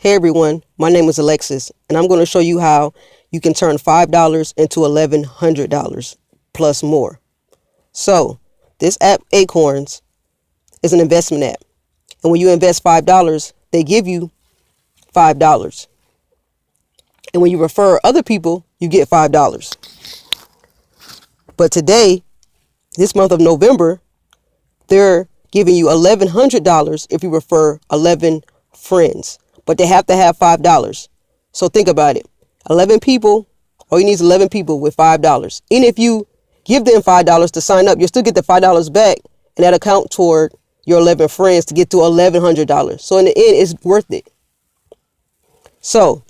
Hey everyone, my name is Alexis, and I'm going to show you how you can turn $5 into $1,100 plus more. So, this app, Acorns, is an investment app. And when you invest $5, they give you $5. And when you refer other people, you get $5. But today, this month of November, they're giving you $1,100 if you refer 11 friends. But they have to have $5. So think about it. 11 people, all you need is 11 people with $5. And if you give them $5 to sign up, you'll still get the $5 back, and that'll count toward your 11 friends to get to $1,100. So in the end, it's worth it. So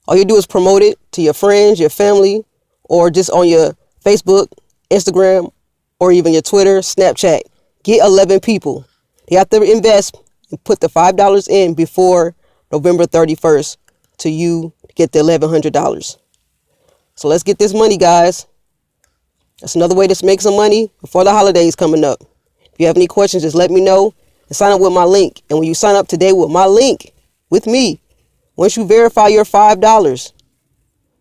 all you do is promote it to your friends, your family, or just on your Facebook, Instagram, or even your Twitter, Snapchat. Get 11 people. They have to invest and put the $5 in before November 31st to you get the $1,100. So let's get this money, guys. That's another way to make some money before the holidays coming up. If you have any questions, just let me know and sign up with my link. And when you sign up today with my link, with me, once you verify your $5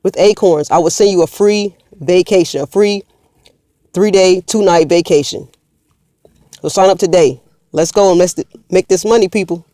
with Acorns, I will send you a free vacation, a free 3-day, 2-night vacation. So sign up today. Let's go and let's make this money, people.